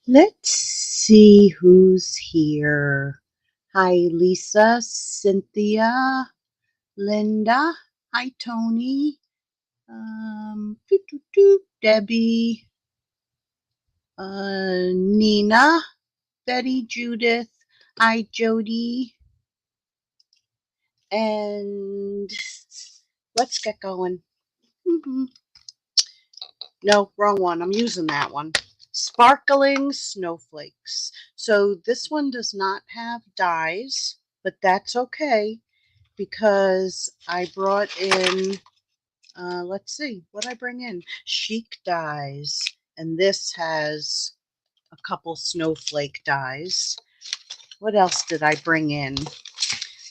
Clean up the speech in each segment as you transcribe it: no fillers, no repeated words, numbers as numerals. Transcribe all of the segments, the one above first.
Let's see who's here. Hi, Lisa, Cynthia, Linda. Hi, Tony. Debbie, Nina, Betty, Judith. Hi, Jody. And let's get going. No, wrong one. I'm using that one. Sparkling Snowflakes. So this one does not have dies, but that's okay because I brought in, let's see, what I bring in? Chic Dies. And this has a couple snowflake dies. What else did I bring in?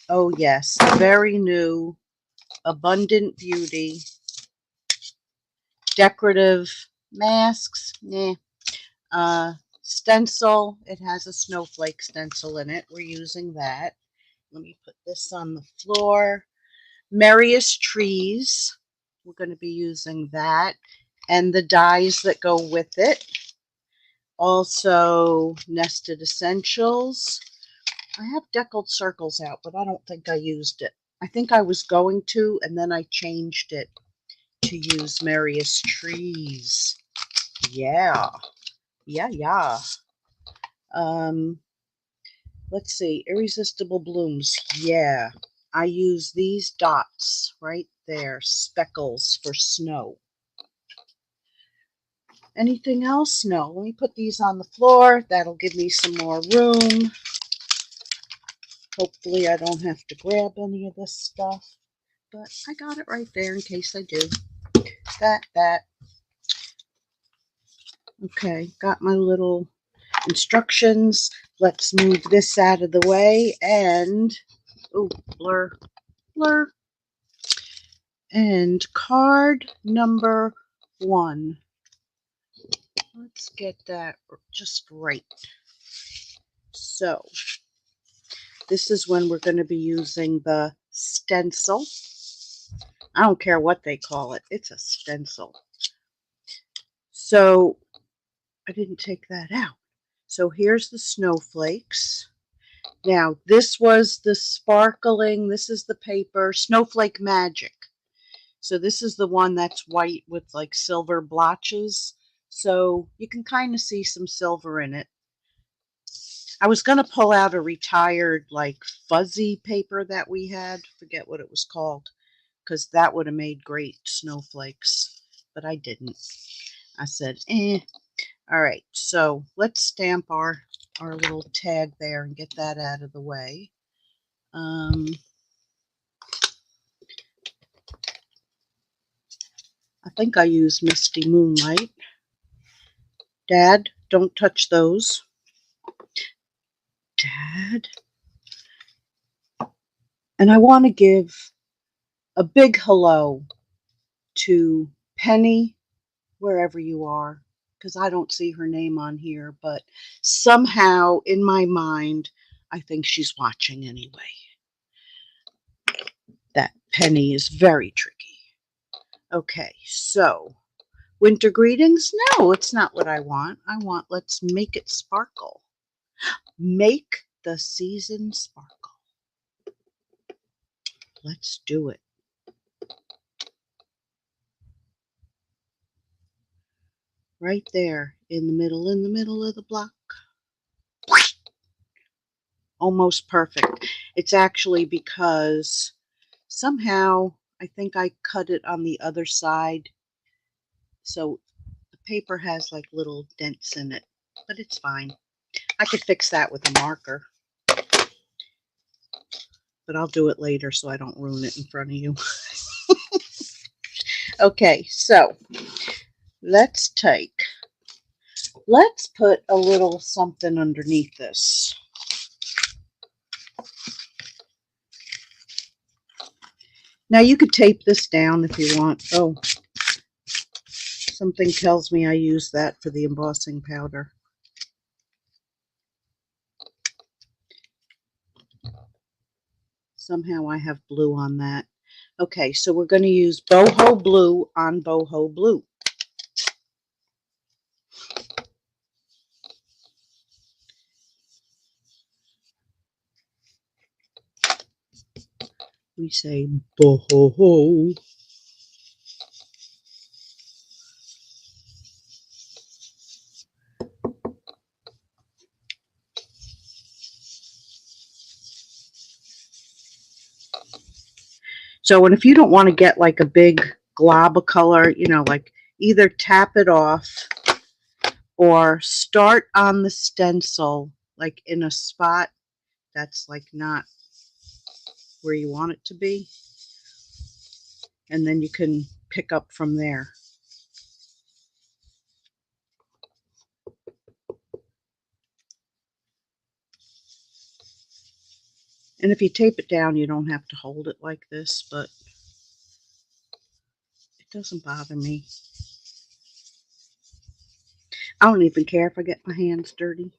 Oh, yes, the very new Abundant Beauty decorative masks. Stencil. It has a snowflake stencil in it. We're using that. Let me put this on the floor. Merriest Trees. We're going to be using that. And the dies that go with it. Also, Nested Essentials. I have deckled circles out, but I don't think I used it. I think I was going to, and then I changed it to use Merriest Trees. Yeah. Let's see, Irresistible Blooms. Yeah, I use these dots right there, speckles for snow. Anything else? No. Let me put these on the floor. That'll give me some more room. Hopefully I don't have to grab any of this stuff, but I got it right there in case I do. That. Okay, got my little instructions. Let's move this out of the way and, oh, blur. And card number 1. Let's get that just right. So, this is when we're going to be using the stencil. I don't care what they call it. It's a stencil. So, I didn't take that out. So, here's the snowflakes. Now, this was the sparkling, this is the paper, Snowflake Magic. So this is the one that's white with like silver blotches. So you can kind of see some silver in it. I was going to pull out a retired like fuzzy paper that we had. Forget what it was called, because that would have made great snowflakes. But I didn't. I said, eh. All right, so let's stamp our little tag there and get that out of the way. I think I used Misty Moonlight. Dad, don't touch those. Dad. And I want to give a big hello to Penny, wherever you are, because I don't see her name on here, but somehow in my mind, I think she's watching anyway. That Penny is very tricky. Okay, so winter greetings? No, it's not what I want. I want, let's make it sparkle. Make the season sparkle. Let's do it. Right there in the middle of the block. Almost perfect. It's actually because somehow I think I cut it on the other side. So the paper has like little dents in it, but it's fine. I could fix that with a marker, but I'll do it later so I don't ruin it in front of you. Okay, so let's put a little something underneath this. Now you could tape this down if you want. Oh, something tells me I use that for the embossing powder. Somehow I have blue on that. Okay, so we're going to use Boho Blue on Boho Blue. We say boho. So, and if you don't want to get like a big glob of color, you know, like either tap it off or start on the stencil, like in a spot that's like not where you want it to be. And then you can pick up from there. And if you tape it down, you don't have to hold it like this, but it doesn't bother me. I don't even care if I get my hands dirty,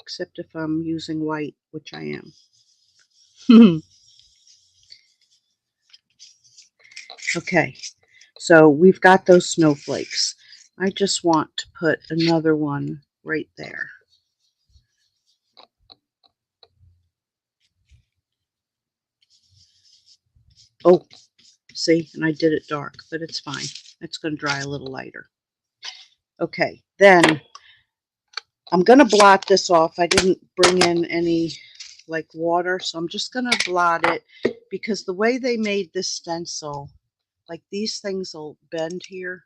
except if I'm using white, which I am. Okay, so we've got those snowflakes. I just want to put another one right there. Oh, see, and I did it dark, but it's fine. It's going to dry a little lighter. Okay, then I'm going to blot this off. I didn't bring in any like water, so I'm just going to blot it because the way they made this stencil, like these things will bend here.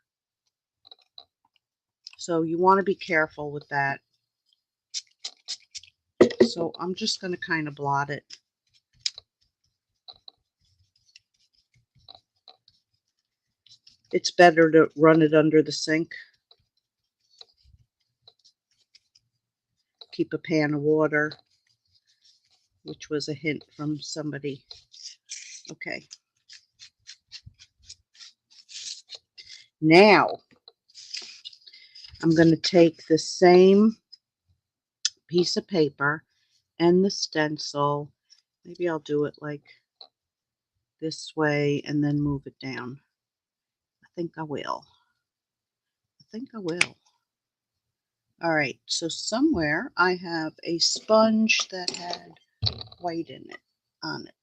So you want to be careful with that. So I'm just going to kind of blot it. It's better to run it under the sink. Keep a pan of water, which was a hint from somebody. Okay. Now, I'm going to take the same piece of paper and the stencil. Maybe I'll do it like this way and then move it down. I think I will. All right, so somewhere I have a sponge that had white in it, on it.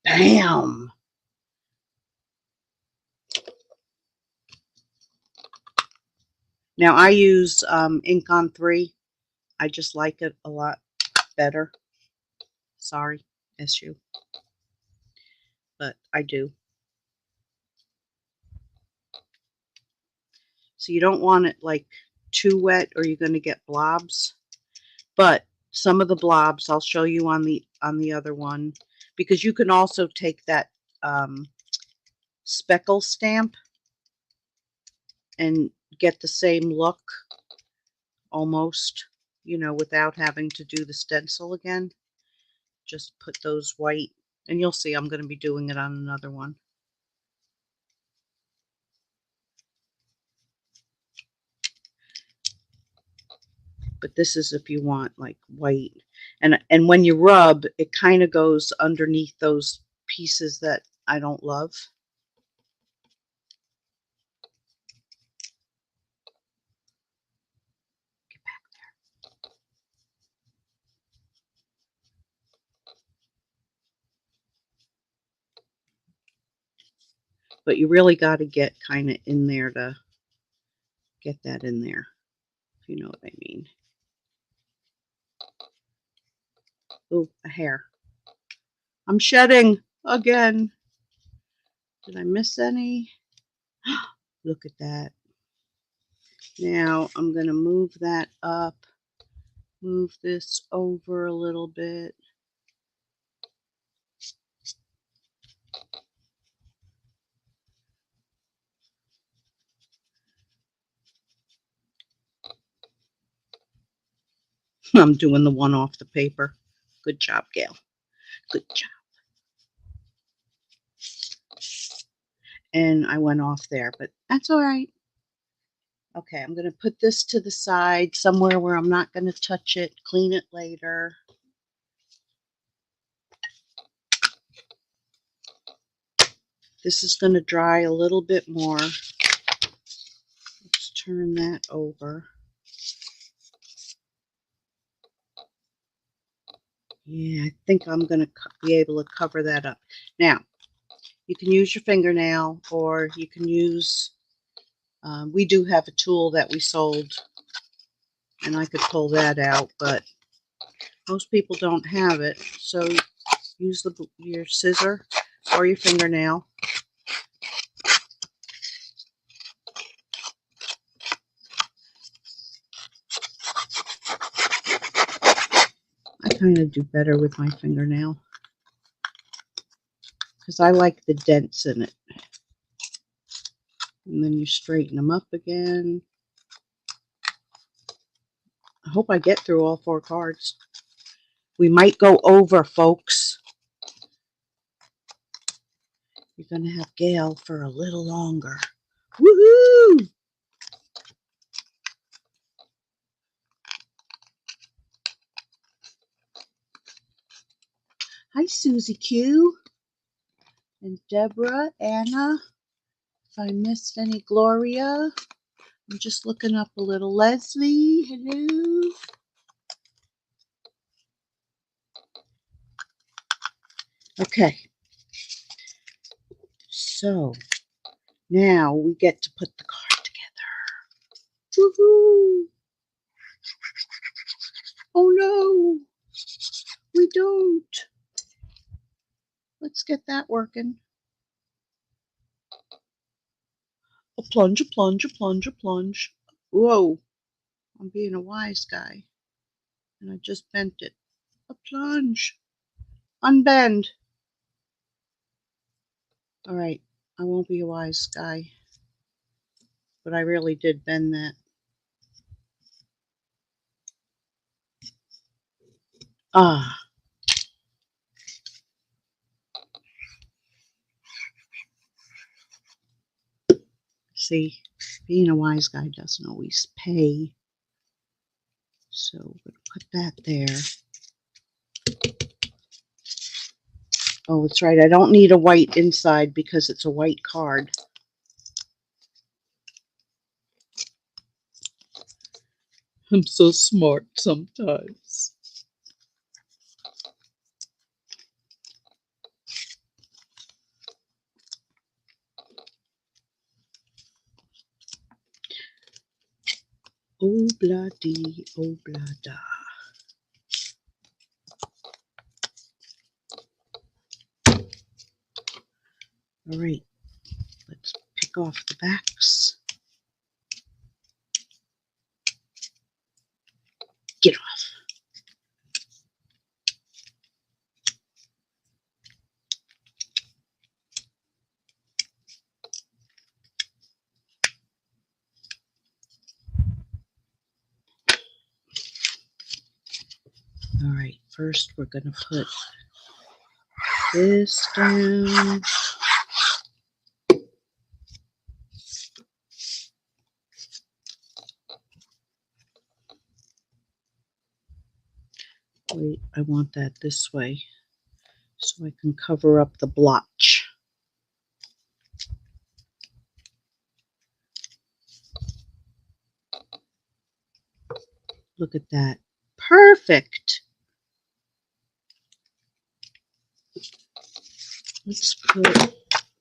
Bam! Now I use ink on 3. I just like it a lot better. Sorry, issue. But I do. So you don't want it like too wet or you're going to get blobs. But some of the blobs I'll show you on the other one, because you can also take that speckle stamp and get the same look almost, you know, without having to do the stencil again. Just put those white, and you'll see I'm going to be doing it on another one. But this is if you want like white. And when you rub, it kind of goes underneath those pieces that I don't love. Get back there. But you really got to get kind of in there to get that in there, if you know what I mean. Oh, a hair. I'm shedding again. Did I miss any? Look at that. Now I'm going to move that up. Move this over a little bit. I'm doing the one off the paper. Good job, Gail. Good job. And I went off there, but that's all right. Okay, I'm going to put this to the side somewhere where I'm not going to touch it, clean it later. This is going to dry a little bit more. Let's turn that over. Yeah, I think I'm going to be able to cover that up. Now, you can use your fingernail, or you can use, we do have a tool that we sold, and I could pull that out, but most people don't have it, so use your scissor or your fingernail. I kind of do better with my fingernail because I like the dents in it. And then you straighten them up again. I hope I get through all 4 cards. We might go over, folks. You're going to have Gail for a little longer. Woohoo! Hi, Susie Q. And Deborah, Anna. If I missed any, Gloria. I'm just looking up a little. Leslie, hello. Okay. So, now we get to put the card together. Woohoo! Oh no! We don't. Let's get that working. A plunge, a plunge, a plunge, a plunge. Whoa. I'm being a wise guy. And I just bent it. A plunge. Unbend. Alright. I won't be a wise guy. But I really did bend that. Ah. See, being a wise guy doesn't always pay. So we're going to put that there. Oh, that's right. I don't need a white inside because it's a white card. I'm so smart sometimes. Oh, blah dee, oh, blah da. All right, let's pick off the backs. Get off. All right, first we're going to put this down. Wait, I want that this way so I can cover up the blotch. Look at that. Perfect. Let's put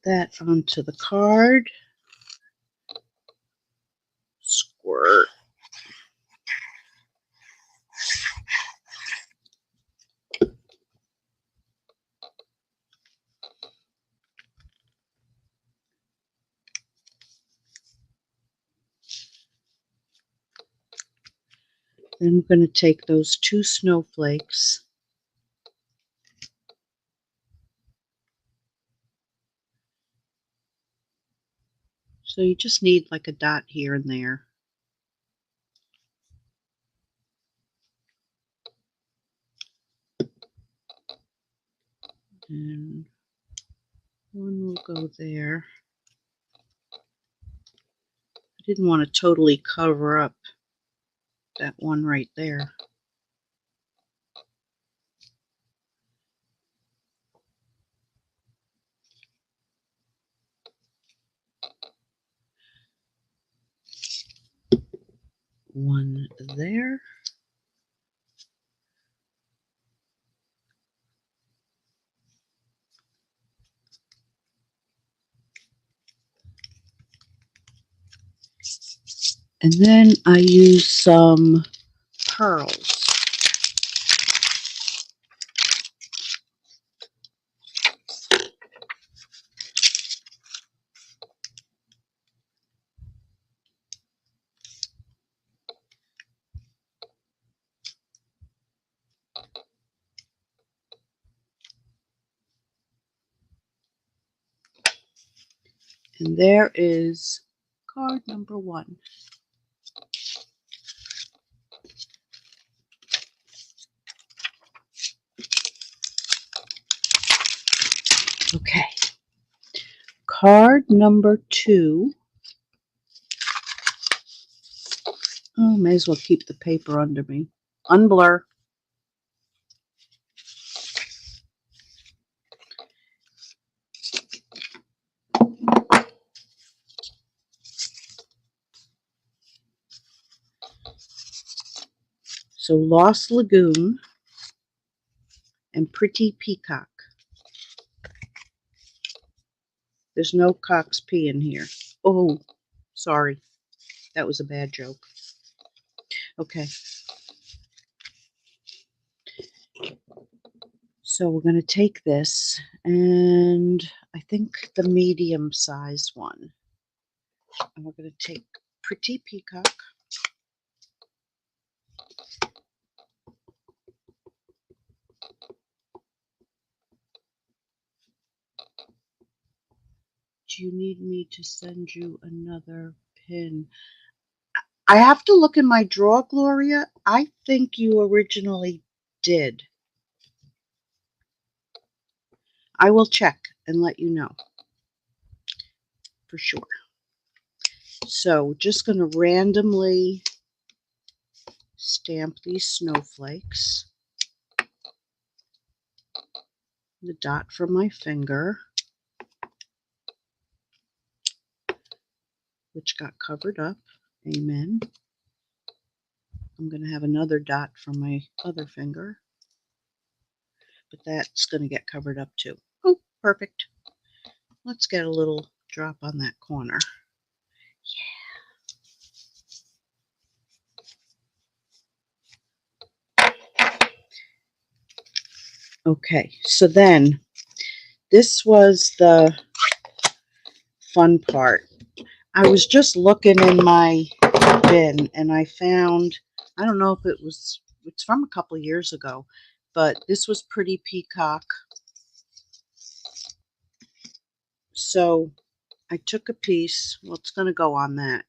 that onto the card. Squirt. Then we're going to take those 2 snowflakes. So you just need like a dot here and there. And one will go there. I didn't want to totally cover up that one right there. One there. And then I use some pearls. And there is card number 1. Okay. Card number 2. Oh, may as well keep the paper under me. Unblur. So Lost Lagoon and Pretty Peacock. There's no Cox P in here. Oh, sorry. That was a bad joke. Okay. So we're going to take this, and I think the medium size one. And we're going to take Pretty Peacock. Do you need me to send you another pin? I have to look in my drawer, Gloria. I think you originally did. I will check and let you know for sure. So just going to randomly stamp these snowflakes. The dot from my finger, which got covered up. Amen. I'm going to have another dot from my other finger, but that's going to get covered up too. Oh, perfect. Let's get a little drop on that corner. Yeah. Okay, so then this was the fun part. I was just looking in my bin and I found, I don't know if it's from a couple years ago, but this was Pretty Peacock. So I took a piece. Well, it's going to go on that.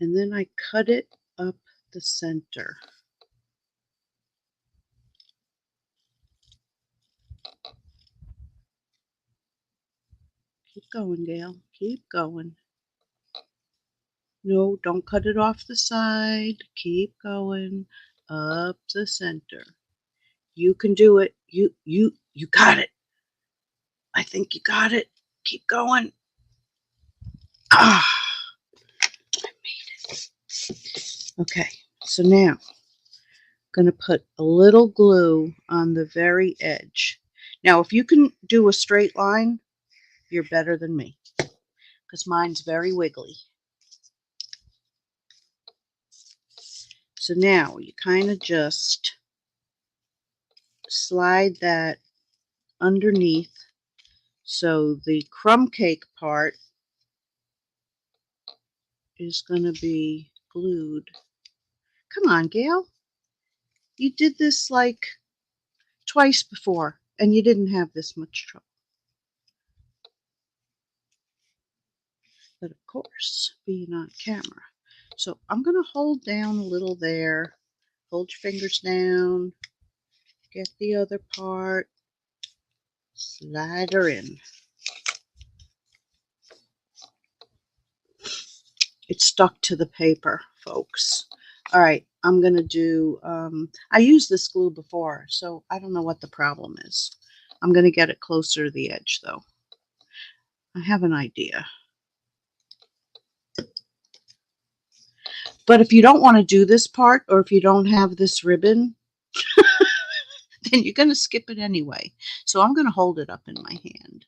And then I cut it up the center. Keep going, Gail. Keep going. No, don't cut it off the side. Keep going up the center. You can do it. You got it. I think you got it. Keep going. Ah, I made it. Okay, so now I'm going to put a little glue on the very edge. Now, if you can do a straight line, you're better than me, because mine's very wiggly. So now you kind of just slide that underneath so the crumb cake part is going to be glued. Come on, Gail. You did this like twice before and you didn't have this much trouble. But of course, being on camera. So I'm going to hold down a little there. Hold your fingers down. Get the other part. Slide her in. It's stuck to the paper, folks. All right, I'm going to do, I used this glue before, so I don't know what the problem is. I'm going to get it closer to the edge, though. I have an idea. But if you don't want to do this part, or if you don't have this ribbon, then you're going to skip it anyway. So I'm going to hold it up in my hand.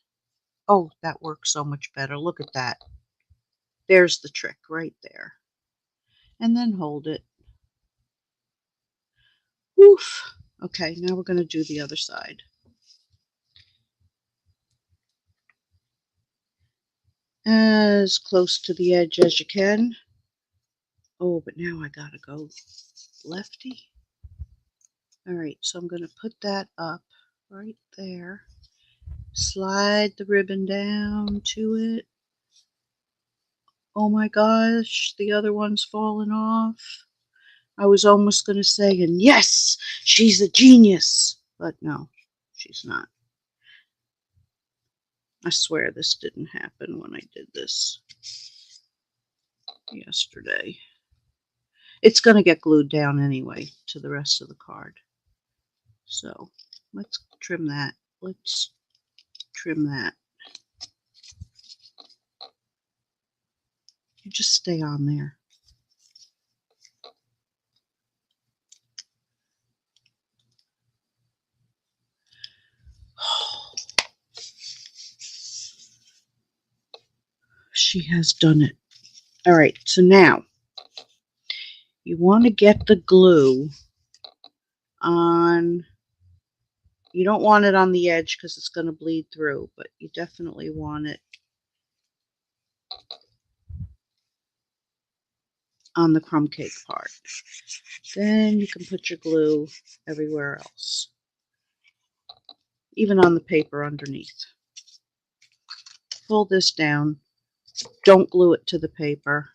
Oh, that works so much better. Look at that. There's the trick right there. And then hold it. Woof. Okay, now we're going to do the other side. As close to the edge as you can. Oh, but now I gotta go lefty. Alright, so I'm going to put that up right there. Slide the ribbon down to it. Oh my gosh, the other one's fallen off. I was almost going to say, and yes, she's a genius. But no, she's not. I swear this didn't happen when I did this yesterday. It's going to get glued down anyway to the rest of the card. So let's trim that. Let's trim that. You just stay on there. She has done it. All right, so now you want to get the glue on, you don't want it on the edge because it's going to bleed through, but you definitely want it on the crumb cake part. Then you can put your glue everywhere else, even on the paper underneath. Pull this down. Don't glue it to the paper.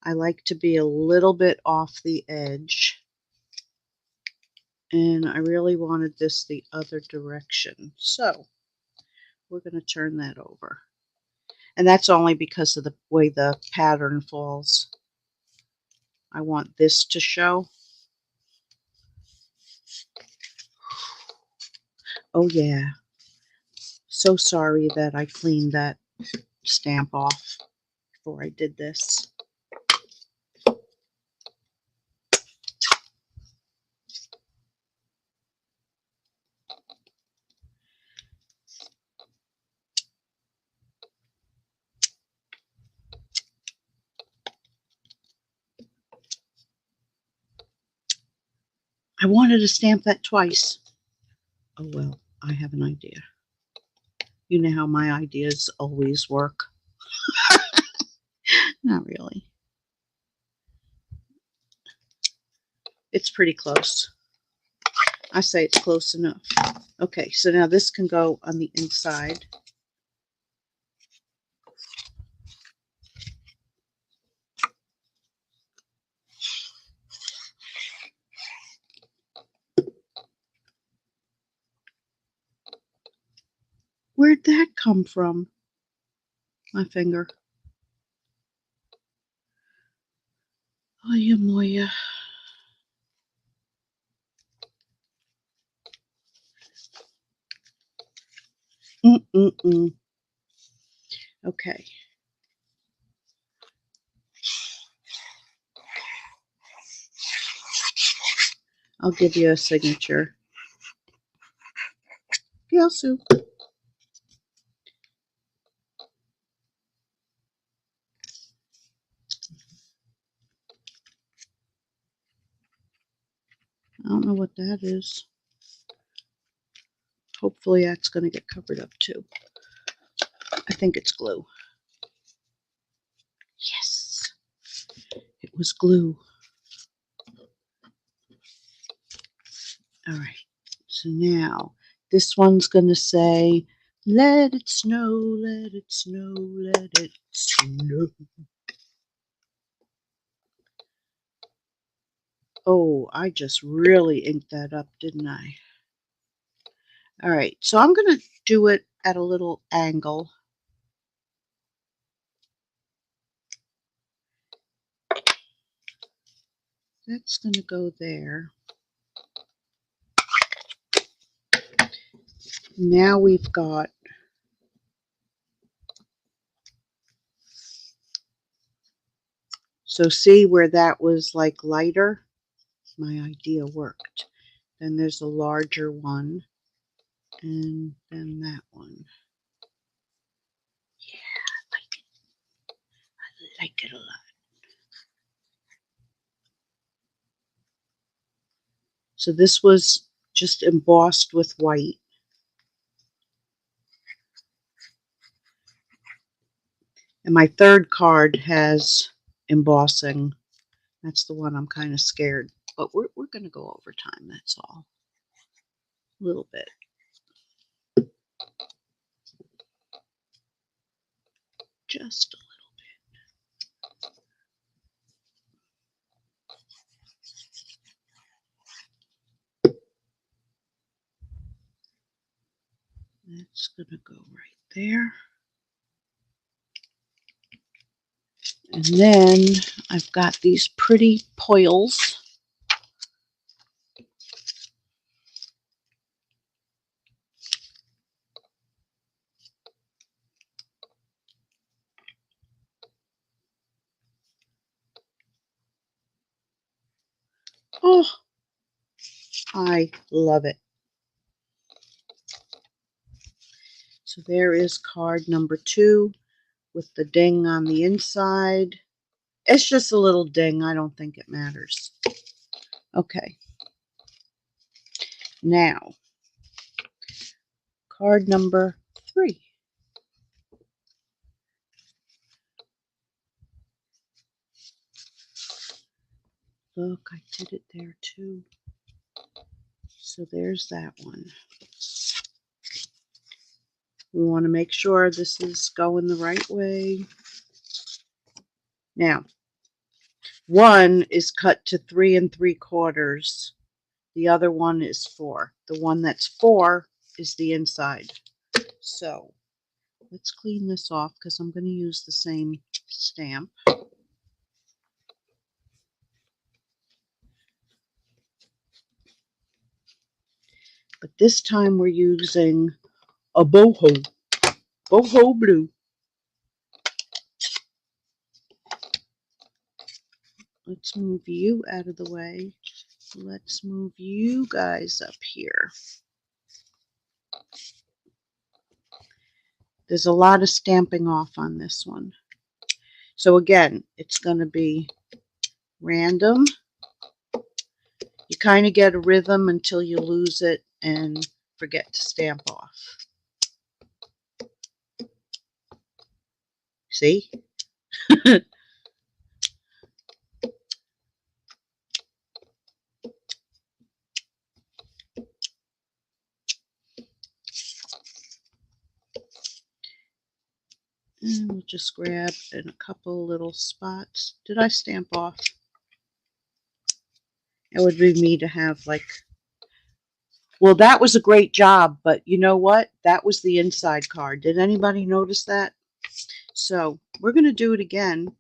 I like to be a little bit off the edge. And I really wanted this the other direction. So we're going to turn that over. And that's only because of the way the pattern falls. I want this to show. Oh yeah. So sorry that I cleaned that stamp off before I did this. I wanted to stamp that twice. Oh well, I have an idea. You know how my ideas always work. Not really. It's pretty close. I say it's close enough. Okay, so now this can go on the inside. Where'd that come from? My finger. Oh, yeah, Moya. Okay. I'll give you a signature. Gail Sue. I don't know what that is. Hopefully that's going to get covered up too. I think it's glue. Yes. It was glue. All right. So now this one's going to say, let it snow, let it snow, let it snow. Oh, I just really inked that up, didn't I? All right, so I'm going to do it at a little angle. That's going to go there. Now we've got so see where that was like lighter? My idea worked. Then there's a larger one, and then that one. like it a lot. So this was just embossed with white. And my third card has embossing. That's the one I'm kind of scared. But we're going to go over time, that's all. A little bit. Just a little. That's going to go right there. And then I've got these pretty poils. Oh, I love it. So there is card number 2 with the ding on the inside. It's just a little ding. I don't think it matters. Okay. Now, card number 3. Look, I did it there too. So there's that one. We want to make sure this is going the right way. Now, one is cut to 3 3/4. The other one is 4. The one that's 4 is the inside. So let's clean this off because I'm going to use the same stamp. But this time we're using a Boho Blue. Let's move you out of the way. Let's move you guys up here. There's a lot of stamping off on this one. So again, it's going to be random. You kind of get a rhythm until you lose it and forget to stamp off. See? And we'll just grab in a couple little spots. Did I stamp off? It would be me to have like, well, that was a great job, but you know what? That was the inside card. Did anybody notice that? So we're going to do it again,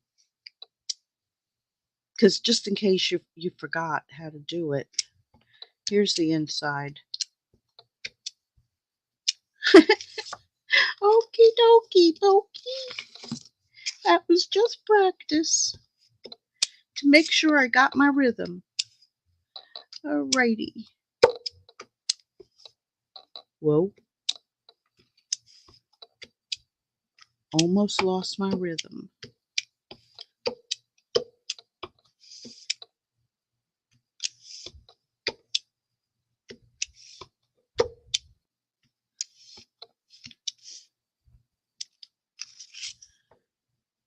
because just in case you forgot how to do it, here's the inside. Okie dokie pokey. That was just practice to make sure I got my rhythm. Alrighty. Whoa. Almost lost my rhythm.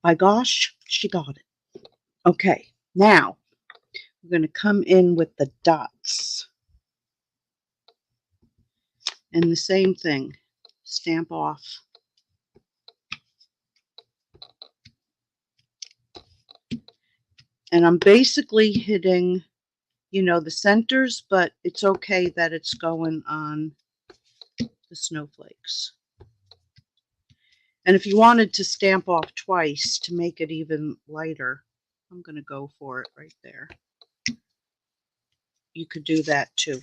By gosh, she got it. Okay, now we're going to come in with the dots. And the same thing, stamp off. And I'm basically hitting, you know, the centers, but it's okay that it's going on the snowflakes. And if you wanted to stamp off twice to make it even lighter, I'm going to go for it right there. You could do that too.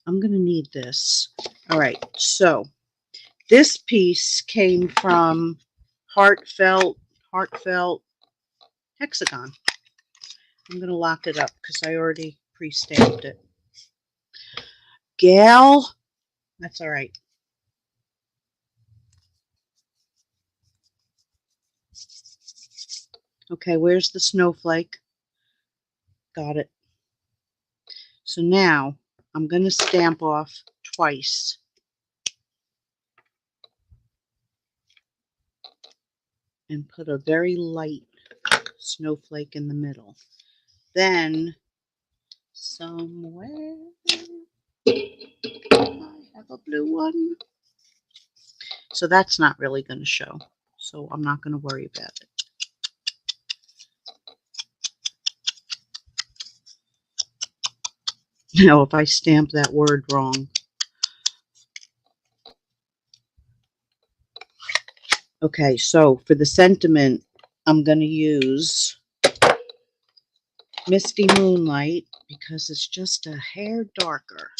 I'm going to need this. All right, so this piece came from Heartfelt Hexagon. I'm going to lock it up because I already pre-stamped it. Gal, that's all right. Okay, where's the snowflake? Got it. So now I'm going to stamp off twice. And put a very light snowflake in the middle. Then somewhere I have a blue one. So that's not really going to show. So I'm not going to worry about it. Now, if I stamp that word wrong. Okay, so for the sentiment, I'm going to use Misty Moonlight because it's just a hair darker.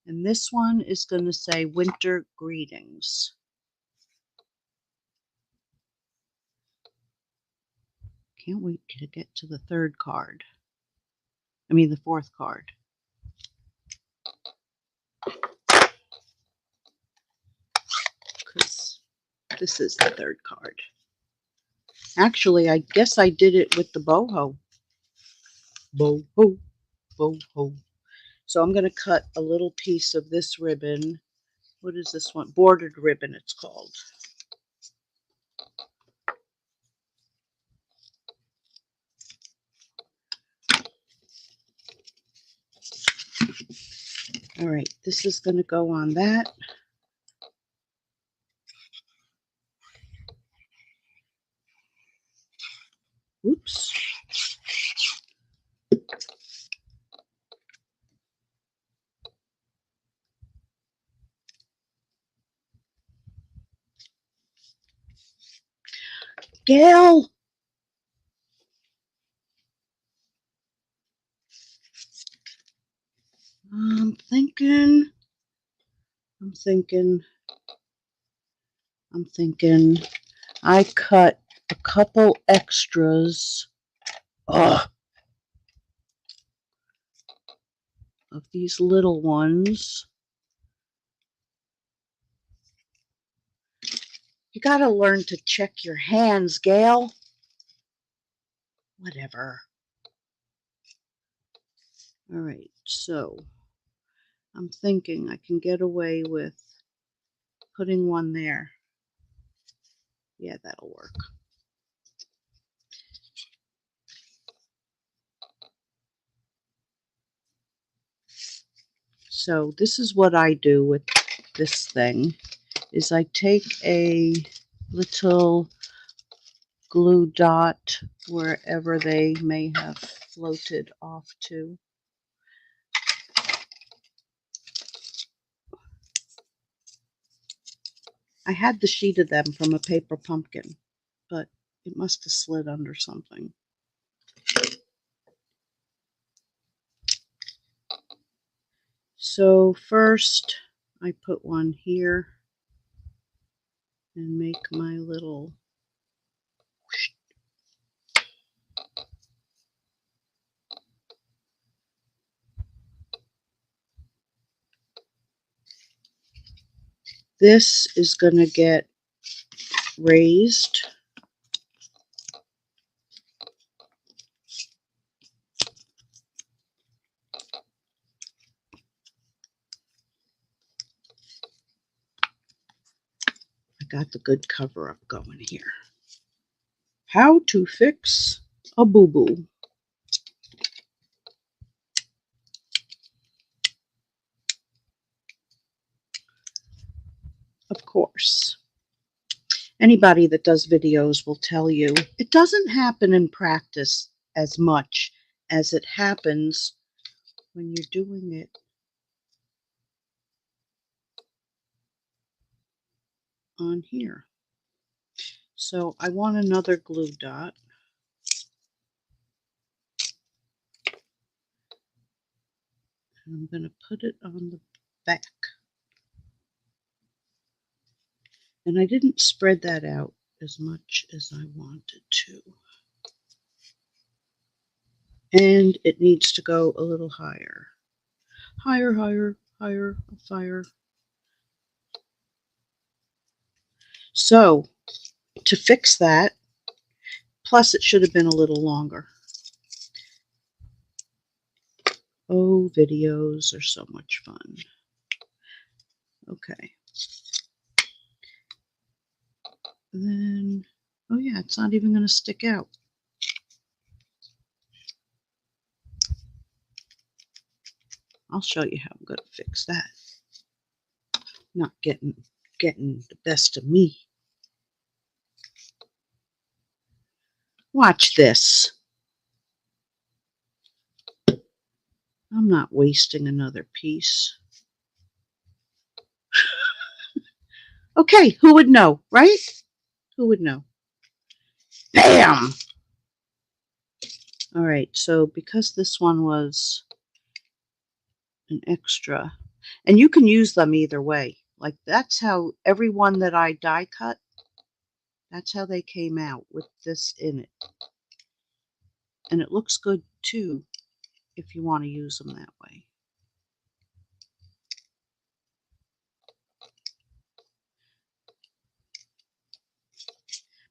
And this one is going to say Winter Greetings. Can't wait to get to the third card. I mean the fourth card. Because this is the third card. Actually, I guess I did it with the boho. Boho, boho. So I'm going to cut a little piece of this ribbon. What is this one? Bordered ribbon, it's called. All right, this is going to go on that. Oops. Gail! I'm thinking. I cut a couple extras of these little ones. You gotta learn to check your hands, Gail. Whatever. All right, so I'm thinking I can get away with putting one there. Yeah, that'll work. So this is what I do with this thing, is I take a little glue dot wherever they may have floated off to. I had the sheet of them from a paper pumpkin, but it must have slid under something. So first I put one here and make my little whoosh. This is going to get raised. I got the good cover up going here. How to fix a boo-boo. Of course, anybody that does videos will tell you it doesn't happen in practice as much as it happens when you're doing it on here. So I want another glue dot. And I'm going to put it on the back. And I didn't spread that out as much as I wanted to. And it needs to go a little higher. Higher, higher, higher, higher. So to fix that, Plus, it should have been a little longer. Oh, videos are so much fun. Okay. Then, oh yeah, it's not even going to stick out. I'll show you how I'm going to fix that. Not getting the best of me. Watch this. I'm not wasting another piece. Okay, who would know, right? Who would know? Bam! All right, so because this one was an extra, and you can use them either way. Like that's how every one that I die cut, that's how they came out with this in it. And it looks good too if you want to use them that way.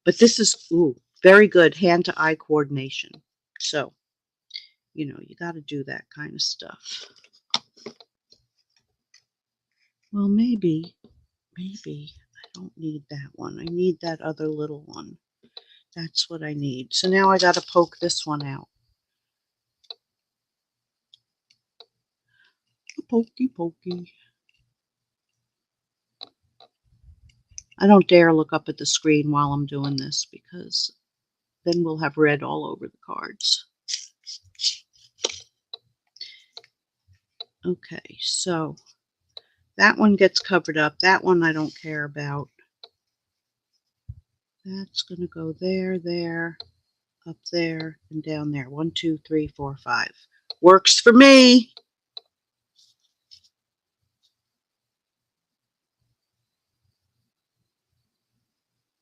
But this is very good hand-to-eye coordination. So, you know, you got to do that kind of stuff. Well, maybe I don't need that one. I need that other little one. That's what I need. So now I got to poke this one out. Pokey, pokey. I don't dare look up at the screen while I'm doing this because then we'll have red all over the cards. Okay, so that one gets covered up. That one I don't care about. That's going to go there, there, up there, and down there. 1, 2, 3, 4, 5. Works for me.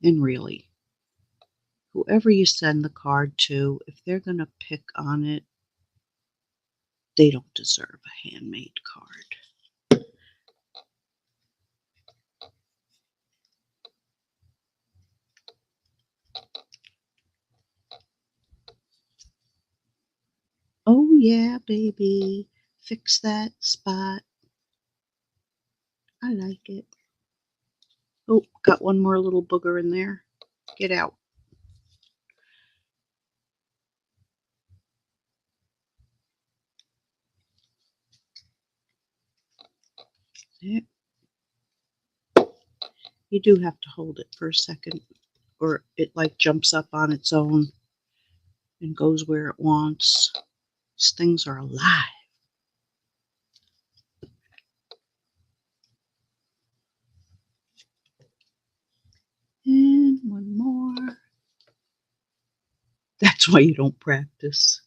And really, whoever you send the card to, if they're going to pick on it, they don't deserve a handmade card. Oh yeah, baby. Fix that spot. I like it. Oh, got one more little booger in there. Get out. You do have to hold it for a second, or it like jumps up on its own and goes where it wants. These things are alive. And one more. That's why you don't practice.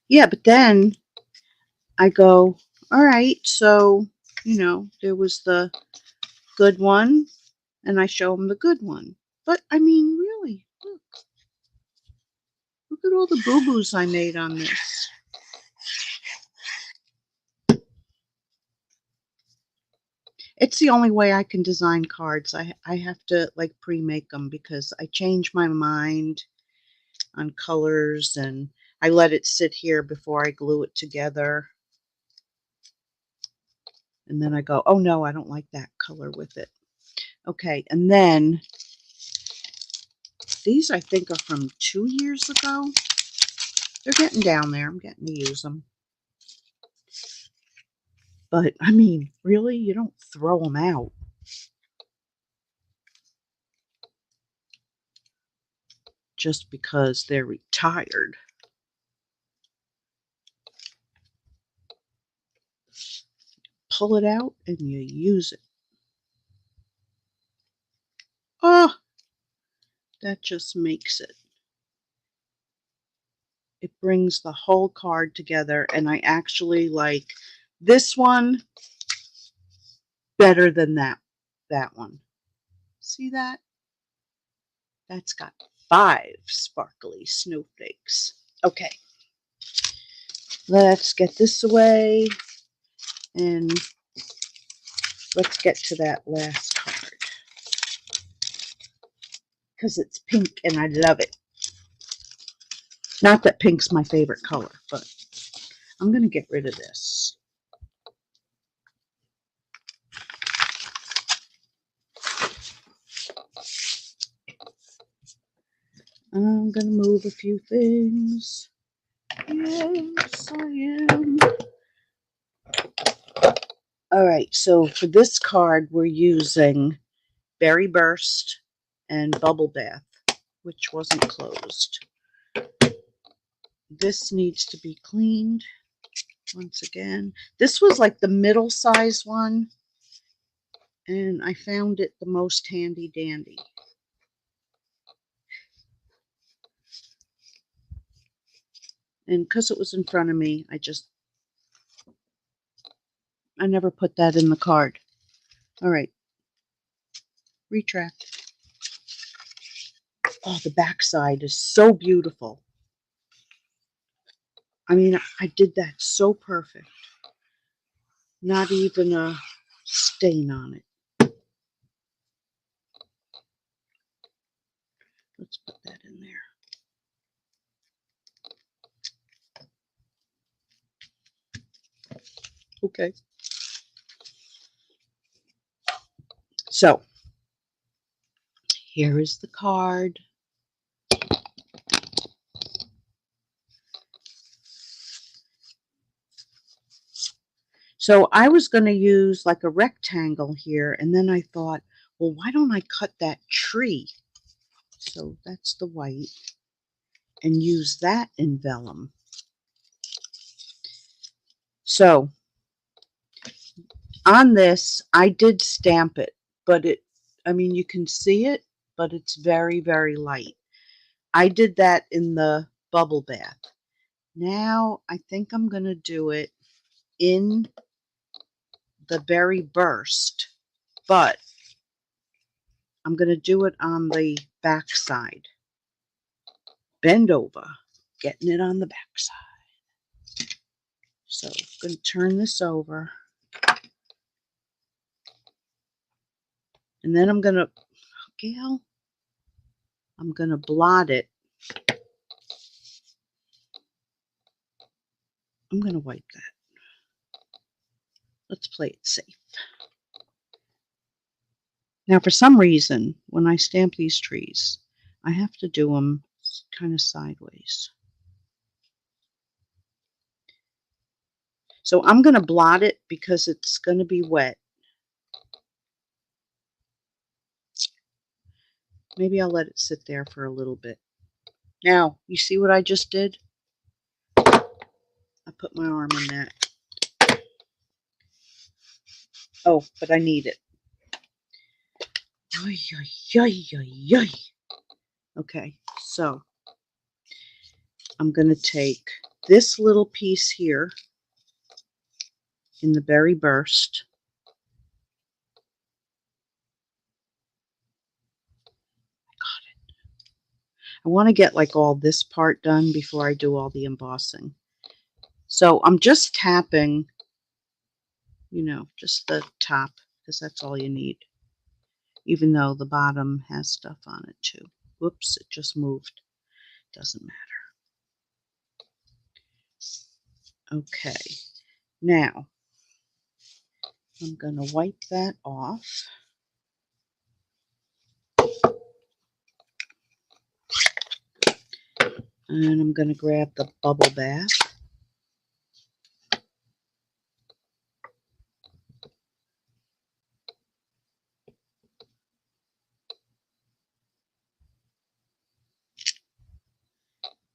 Yeah, but then I go, all right, so, you know, there was the good one, and I show them the good one. But, I mean, really, look. Look at all the boo-boos I made on this. It's the only way I can design cards. I have to, like, pre-make them because I change my mind on colors, and I let it sit here before I glue it together. And then I go, oh, no, I don't like that color with it. Okay, and then these I think are from 2 years ago. They're getting down there. I'm getting to use them. But, I mean, really, you don't throw them out. Just because they're retired. Pull it out and you use it. Oh, that just makes it. It brings the whole card together, and I actually like this one better than that one. See that? That's got 5 sparkly snowflakes. Okay. Let's get this away, and let's get to that last card. because it's pink and I love it. Not that pink's my favorite color, but I'm going to get rid of this. I'm going to move a few things. Yes, I am. All right, so for this card, we're using Berry Burst and Bubble Bath, which wasn't closed. This needs to be cleaned once again. This was like the middle size one, and I found it the most handy dandy. And because it was in front of me, I never put that in the card. All right. Retract. Oh, the back side is so beautiful. I mean, I did that so perfect. Not even a stain on it. Let's put that in there. Okay. So, here is the card. So I was going to use like a rectangle here, and then I thought, well, why don't I cut that tree? So that's the white, and use that in vellum. So on this, I did stamp it, but I mean, you can see it, but it's very, very light. I did that in the bubble bath. Now I think I'm going to do it in the Berry Burst, but I'm going to do it on the back side. Bend over, getting it on the back side. So I'm going to turn this over. And then I'm going to, Gail, I'm going to blot it. I'm going to wipe that. Let's play it safe. Now, for some reason, when I stamp these trees, I have to do them kind of sideways. So I'm going to blot it because it's going to be wet. Maybe I'll let it sit there for a little bit. Now, you see what I just did? I put my arm in that. Oh, but I need it. Oy, oy, oy, oy, oy. Okay, so I'm going to take this little piece here in the Berry Burst. Got it. I want to get like all this part done before I do all the embossing. So I'm just tapping, you know, just the top, because that's all you need. Even though the bottom has stuff on it too. Whoops, it just moved. Doesn't matter. Okay, now I'm going to wipe that off. And I'm going to grab the bubble bath.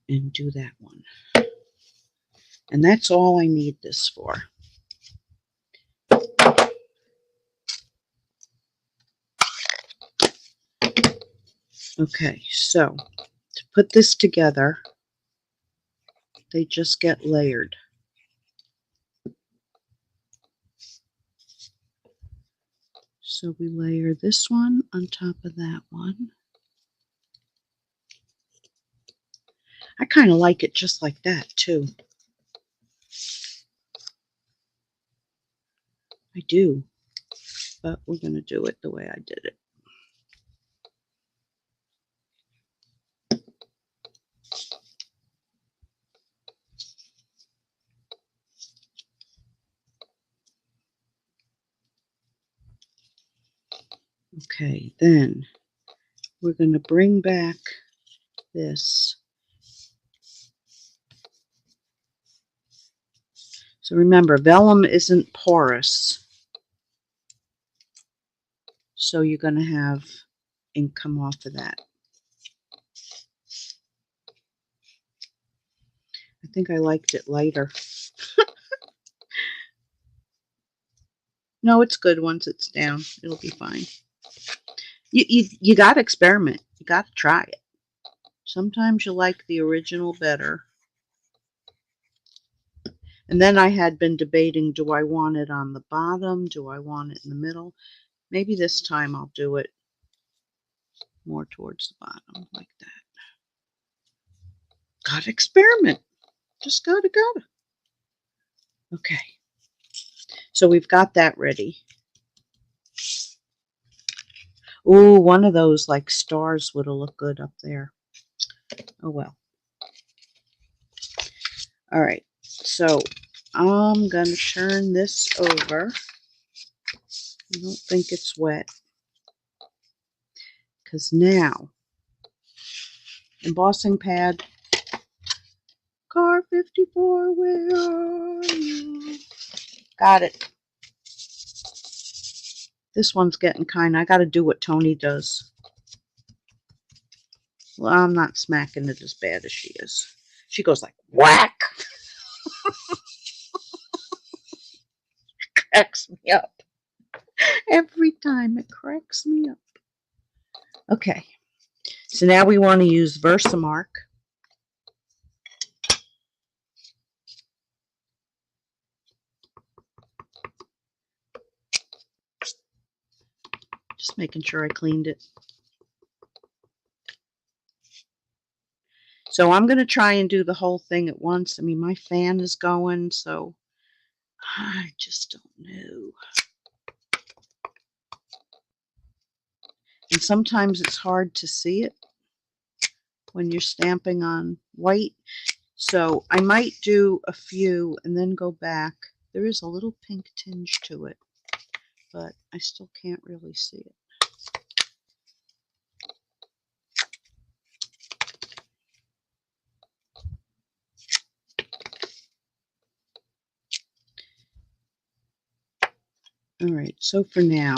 And do that one. And that's all I need this for. Okay, so to put this together, they just get layered. So we layer this one on top of that one. I kind of like it just like that too. I do, but we're going to do it the way I did it. Okay, then we're going to bring back this. So remember, vellum isn't porous, so you're going to have ink come off of that. I think I liked it lighter. No, it's good once it's down. It'll be fine. You got to experiment. You got to try it. Sometimes you like the original better. And then I had been debating, do I want it on the bottom? Do I want it in the middle? Maybe this time I'll do it more towards the bottom, like that. Gotta experiment. Just gotta. Okay. So we've got that ready. Ooh, one of those like stars would have looked good up there. Oh well. All right. So I'm going to turn this over. I don't think it's wet. Because now, embossing pad, car 54, where are you? Got it. This one's getting I got to do what Tony does. Well, I'm not smacking it as bad as she is. She goes like, whack! Cracks me up. Every time it cracks me up. Okay. So now we want to use VersaMark. Just making sure I cleaned it. So I'm going to try and do the whole thing at once. I mean, my fan is going, so I just don't know. And sometimes it's hard to see it when you're stamping on white. So I might do a few and then go back. There is a little pink tinge to it, but I still can't really see it. All right, so for now,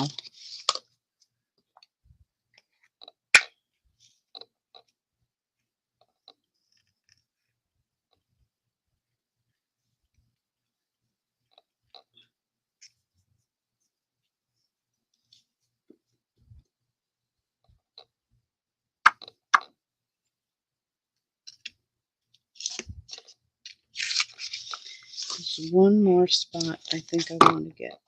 there's one more spot I think I want to get.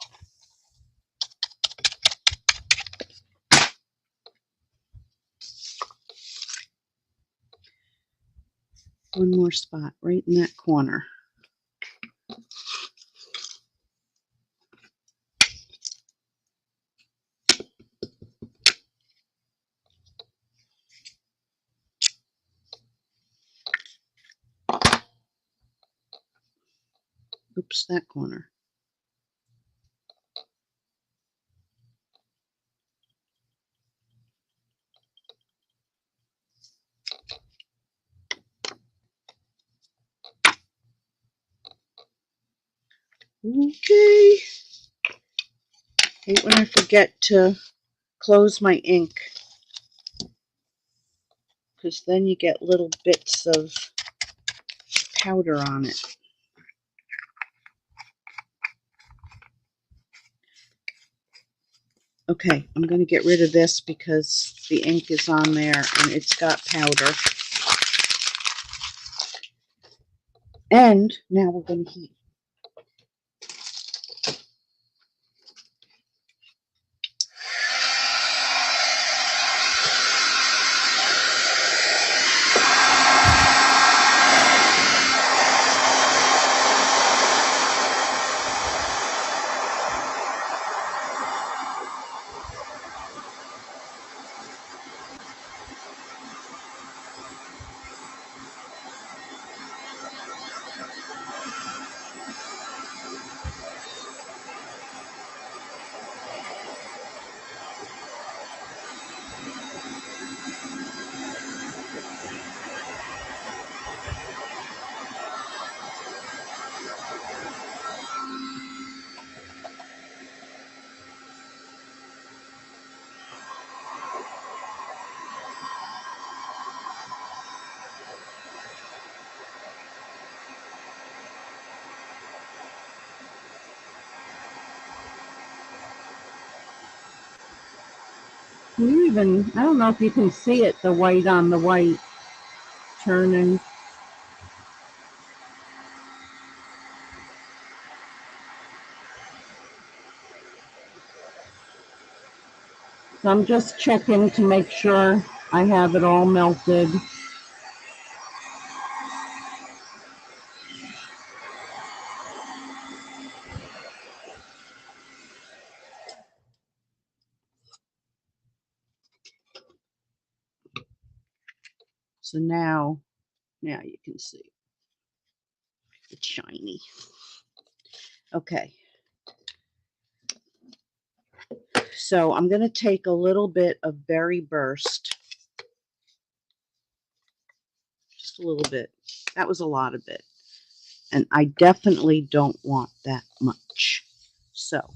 One more spot right in that corner. Oops, that corner. Okay. Hate when I forget to close my ink, because then you get little bits of powder on it. Okay, I'm going to get rid of this because the ink is on there and it's got powder. And now we're going to heat. you even, I don't know if you can see it, the white on the white turning. So I'm just checking to make sure I have it all melted. So now you can see it's shiny. Okay. So I'm going to take a little bit of Berry Burst. Just a little bit. That was a lot of it. And I definitely don't want that much. So I'm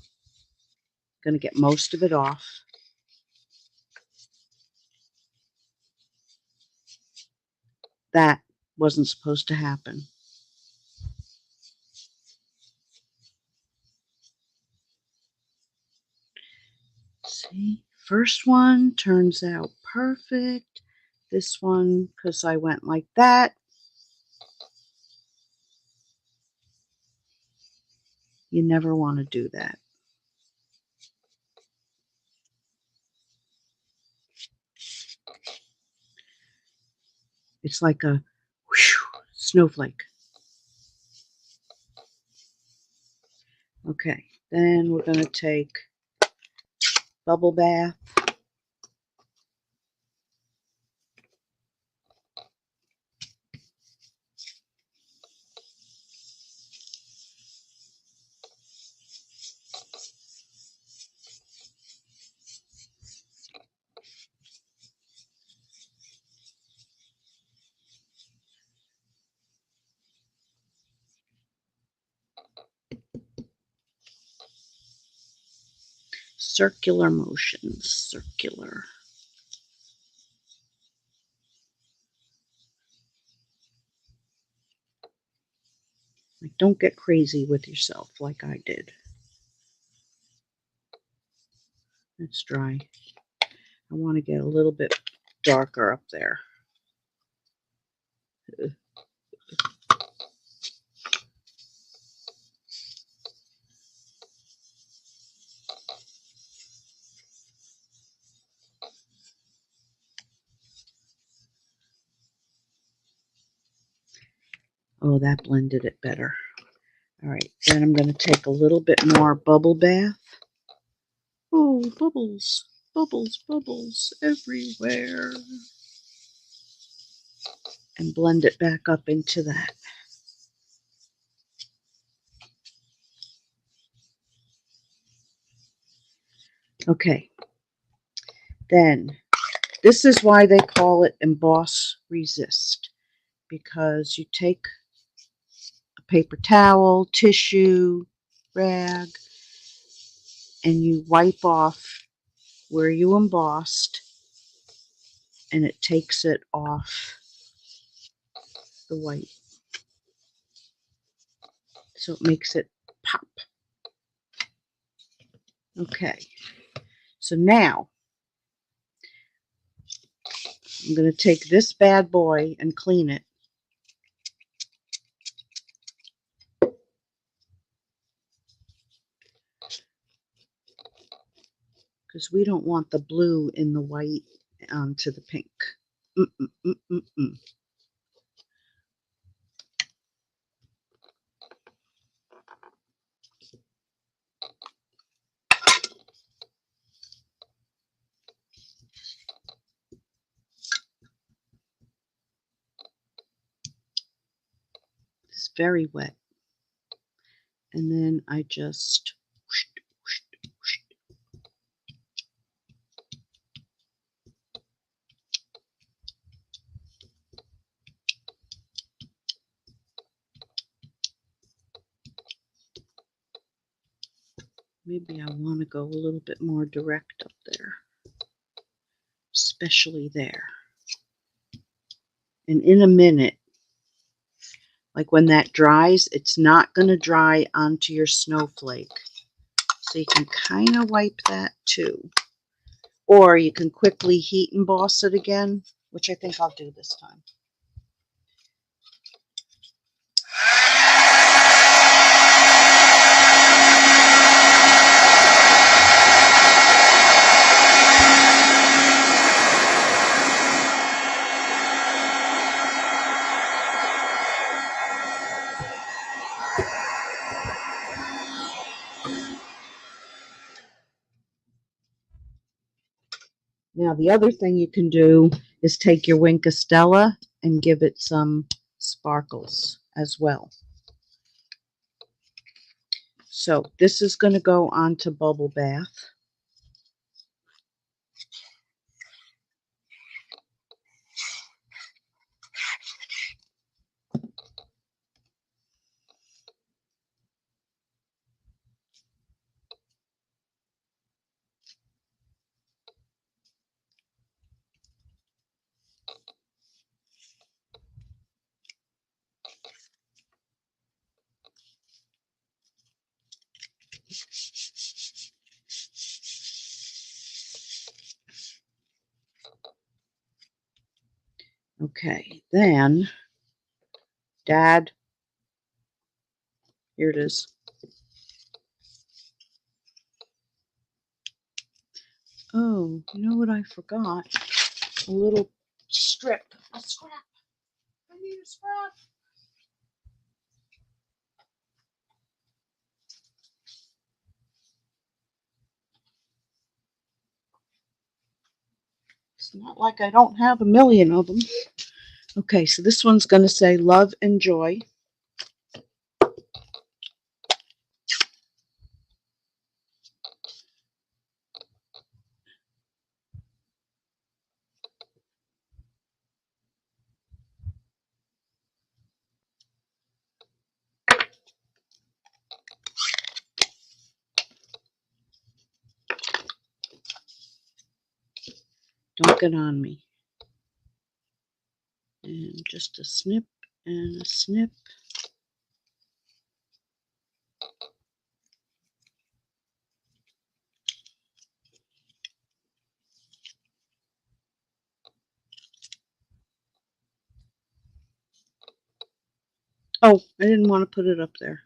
going to get most of it off. That wasn't supposed to happen. See, first one turns out perfect. This one, because I went like that, you never want to do that. It's like a whew, snowflake. Okay, then we're going to take bubble bath. Circular motions, circular. Like, don't get crazy with yourself like I did. It's dry. I want to get a little bit darker up there. Oh, that blended it better. All right, then I'm going to take a little bit more bubble bath. Oh, bubbles, bubbles, bubbles everywhere. And blend it back up into that. Okay, then this is why they call it emboss resist, because you take a paper towel, tissue, rag, and you wipe off where you embossed, and it takes it off the white. So it makes it pop. Okay, so now I'm going to take this bad boy and clean it. Because we don't want the blue in the white onto the pink. It's very wet. And then I just maybe I want to go a little bit more direct up there, especially there. And in a minute, like when that dries, it's not going to dry onto your snowflake. So you can kind of wipe that too. Or you can quickly heat emboss it again, which I think I'll do this time. Now, the other thing you can do is take your Wink of Stella and give it some sparkles as well. So this is going to go onto Bubble Bath. Okay, then, Dad, here it is. Oh, you know what I forgot? A little strip. A scrap. I need a scrap. It's not like I don't have a million of them. Okay, so this one's going to say love and joy. Don't get on me. And just a snip and a snip. Oh, I didn't want to put it up there.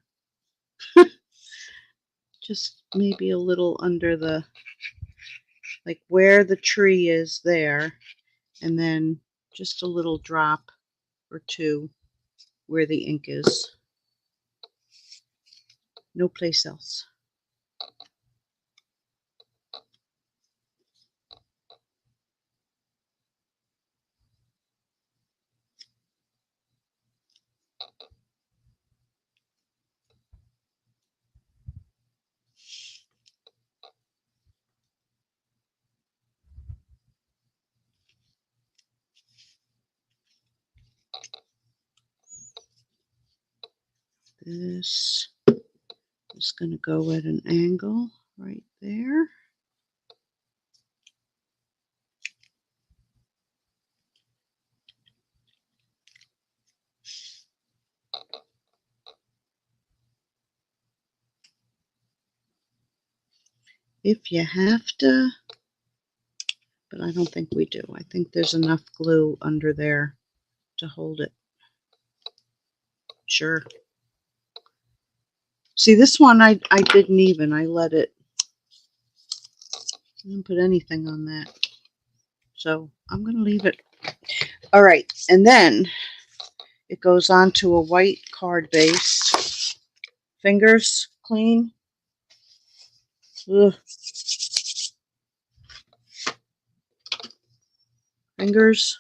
Just maybe a little under the, like where the tree is there, and then just a little drop or two where the ink is. No place else. This is going to go at an angle right there. If you have to, but I don't think we do. I think there's enough glue under there to hold it. Sure. See, this one I didn't even. I let it. I didn't put anything on that. So I'm going to leave it. All right. And then it goes on to a white card base. Fingers clean. Ugh. Fingers.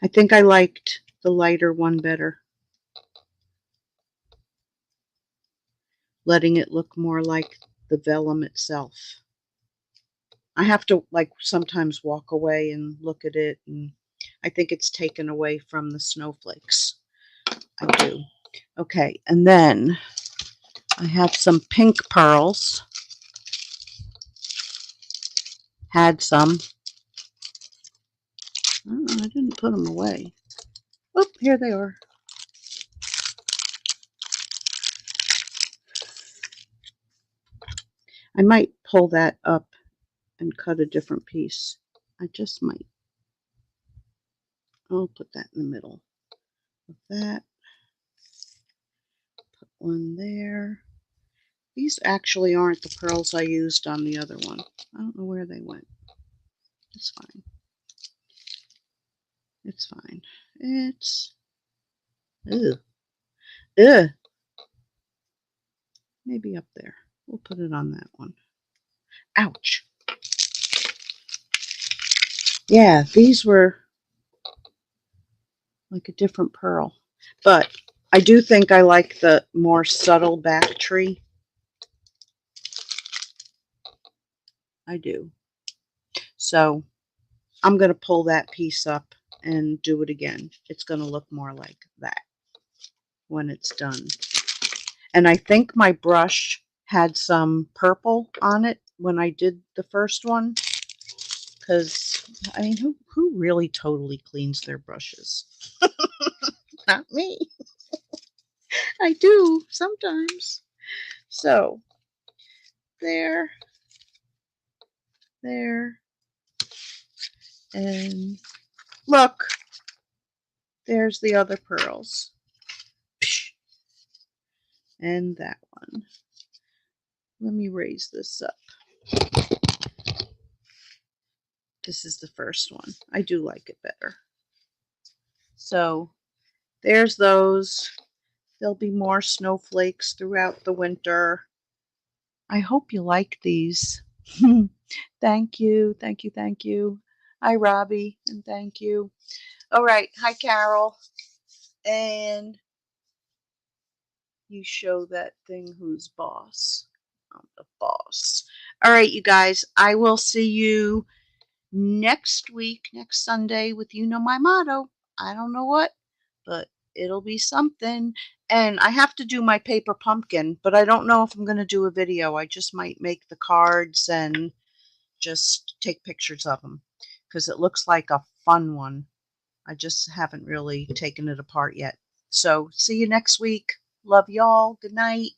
I think I liked the lighter one better. Letting it look more like the vellum itself. I have to like sometimes walk away and look at it, and I think it's taken away from the snowflakes. I do. Okay, and then I have some pink pearls. Had some. Oh, I didn't put them away. Oh, here they are. I might pull that up and cut a different piece. I just might. I'll put that in the middle of that. Put one there. These actually aren't the pearls I used on the other one. I don't know where they went. It's fine. It's fine. It's... Ugh. Ugh. Maybe up there. We'll put it on that one. Ouch. Yeah, these were like a different pearl. But I do think I like the more subtle back tree. I do. So I'm going to pull that piece up and do it again. It's going to look more like that when it's done. And I think my brush had some purple on it when I did the first one. Because, I mean, who really totally cleans their brushes? Not me. I do sometimes. So, there, and look, there's the other pearls. And that one. Let me raise this up. This is the first one. I do like it better. So there's those. There'll be more snowflakes throughout the winter. I hope you like these. Thank you. Thank you. Thank you. Hi, Robbie, and thank you. All right. Hi, Carol. And you show that thing who's boss. I'm the boss. All right, you guys. I will see you next week, next Sunday, with You Know My Motto. I don't know what, but it'll be something. And I have to do my paper pumpkin, but I don't know if I'm going to do a video. I just might make the cards and just take pictures of them because it looks like a fun one. I just haven't really taken it apart yet. So see you next week. Love y'all. Good night.